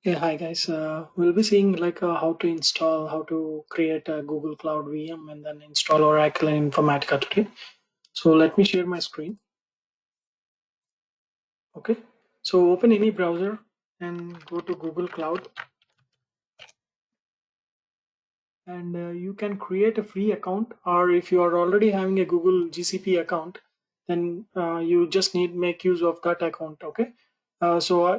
Yeah, hi guys. We'll be seeing how to install, how to create a Google Cloud VM and then install Oracle and Informatica today. So let me share my screen. Okay. So open any browser and go to Google Cloud, and you can create a free account, or if you are already having a Google GCP account, then you just need make use of that account. Okay.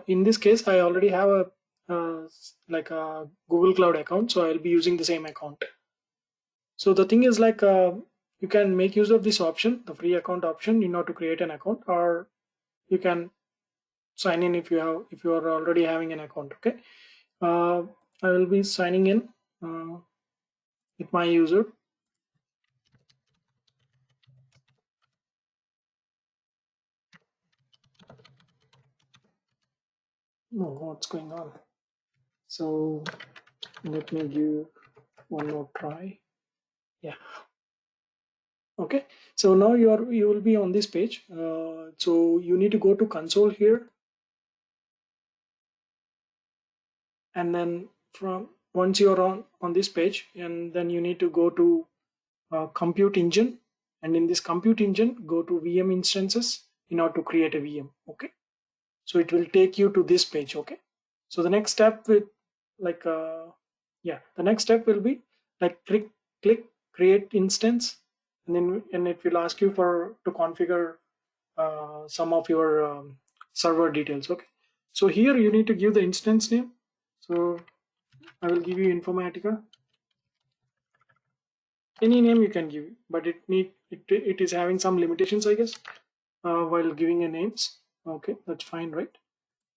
In this case, I already have a Google Cloud account, so I'll be using the same account. So the thing is you can make use of this option, the free account option, in order to create an account, or you can sign in if you are already having an account. Okay, uh, I will be signing in with my user. No, what's going on? So let me give one more try. Yeah. Okay. So now you will be on this page. So you need to go to console here, and then from once you're on this page, and then you need to go to compute engine, and in this compute engine go to VM instances in order to create a VM. Okay, so it will take you to this page. Okay, so the next step with like yeah, the next step will be click create instance, and it will ask you for to configure some of your server details. Okay, so here you need to give the instance name. So I will give you Informatica. Any name you can give, but it is having some limitations, I guess, while giving a names. Okay, that's fine, right?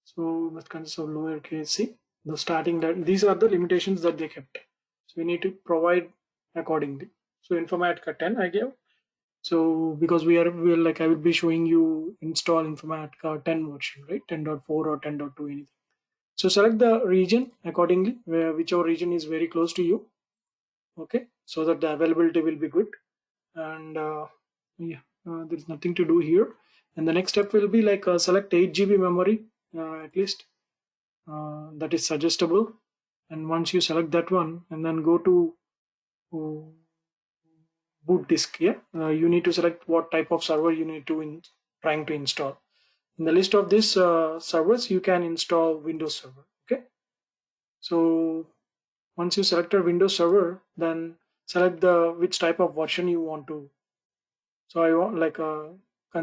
So that consists of lowercase c. The starting that these are the limitations that they kept. So we need to provide accordingly. So Informatica 10 I gave. So because we are like I will be showing you install Informatica 10 version, right? 10.4 or 10.2 anything. So select the region accordingly, where whichever region is very close to you. Okay, so that the availability will be good. And yeah, there's nothing to do here. And the next step will be select 8 GB memory at least, that is suggestible. And once you select that one and then go to uh, boot disk, yeah, you need to select what type of server you need to trying to install. In the list of these servers, you can install Windows Server. Okay, so once you select a Windows Server, then select the which type of version you want to. So I want I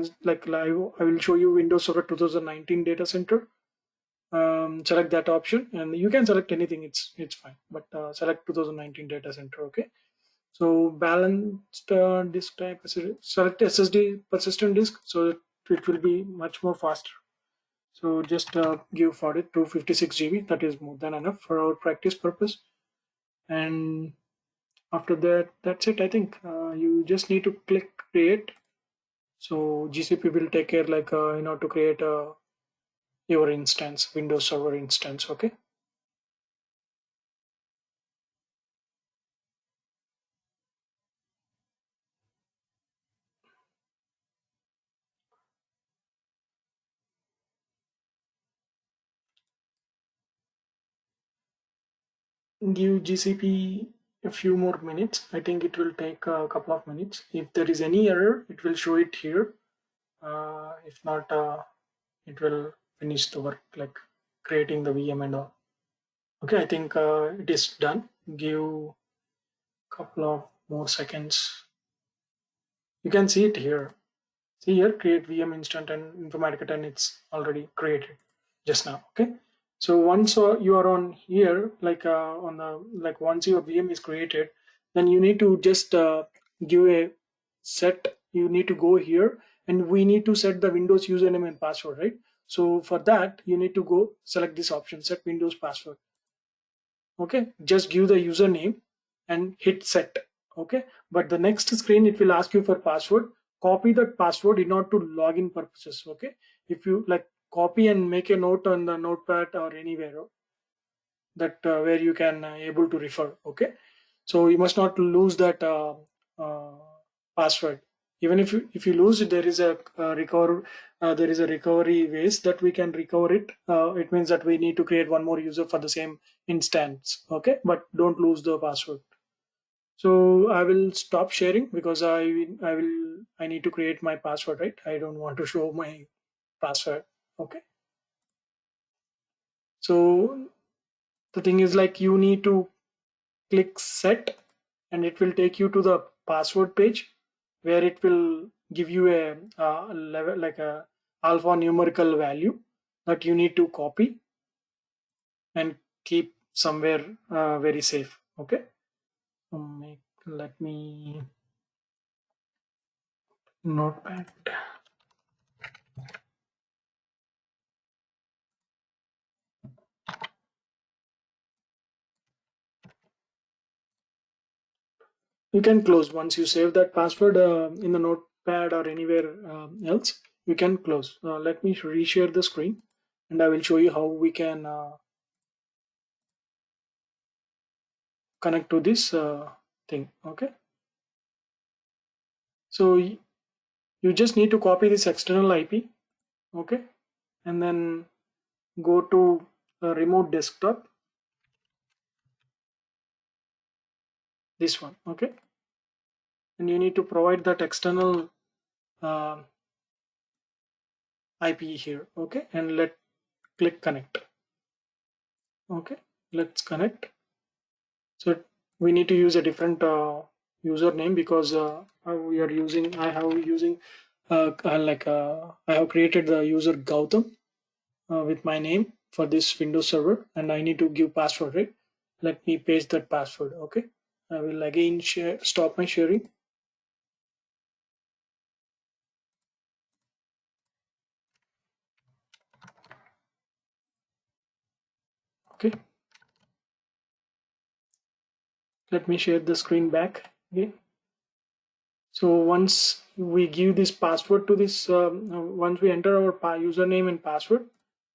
will show you Windows Server 2019 data center. Select that option, and you can select anything. It's fine, but select 2019 data center. Okay. So balanced disk type. Select SSD persistent disk, so that it will be much more faster. So just give for it 256 GB. That is more than enough for our practice purpose. And after that, that's it. I think you just need to click create. So GCP will take care to create your instance, Windows Server instance. Okay. Give GCP a few more minutes. I think it will take a couple of minutes. If there is any error, it will show it here. If not, it will finish the work like creating the VM and all. Okay, I think it is done. Give a couple of more seconds. You can see it here. See here, create VM instant and Informatica 10, it's already created just now. Okay. So once you are on here, on the once your VM is created, then you need to just give a set. You need to go here, and we need to set the Windows username and password, right? So for that, you need to go select this option, set Windows password. Okay, just give the username and hit set. Okay, but the next screen it will ask you for password. Copy that password in order to login purposes. Okay, if you copy and make a note on the notepad or anywhere that where you can able to refer. Okay, so you must not lose that uh, password. Even if you lose it, there is a recover there is a recovery ways that we can recover it. It means that we need to create one more user for the same instance. Okay, but don't lose the password. So I will stop sharing because I need to create my password, right? I don't want to show my password. Okay. So the thing is like you need to click set and it will take you to the password page where it will give you a level like a alphanumerical value that you need to copy and keep somewhere very safe. Okay. Let me notepad. You can close once you save that password in the notepad or anywhere else. You can close. Let me reshare the screen and I will show you how we can connect to this thing. Okay. So you just need to copy this external IP. Okay. And then go to remote desktop, this one. Okay. And you need to provide that external uh, IP here. Okay. And click connect. Okay. Let's connect. So we need to use a different username because we are using. I have using I have created the user Gautam with my name for this Windows server, and I need to give password. Right? Let me paste that password. Okay. I will again stop my sharing. Okay. Let me share the screen back again. So once we give this password to this, once we enter our username and password,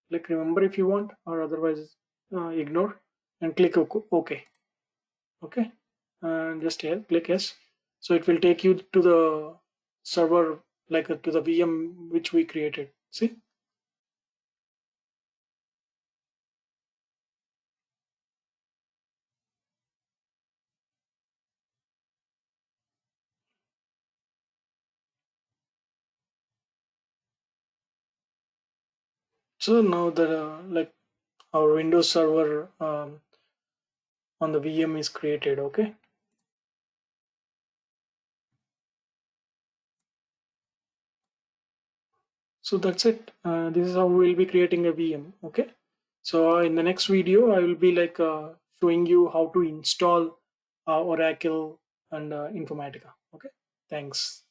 click remember if you want, or otherwise ignore and click OK. Okay, and just here click yes. So it will take you to the server, like to the VM which we created. See? So now the our Windows server on the VM is created. Okay. So that's it. This is how we'll be creating a VM. Okay. So in the next video, I will be showing you how to install Oracle and Informatica. Okay. Thanks.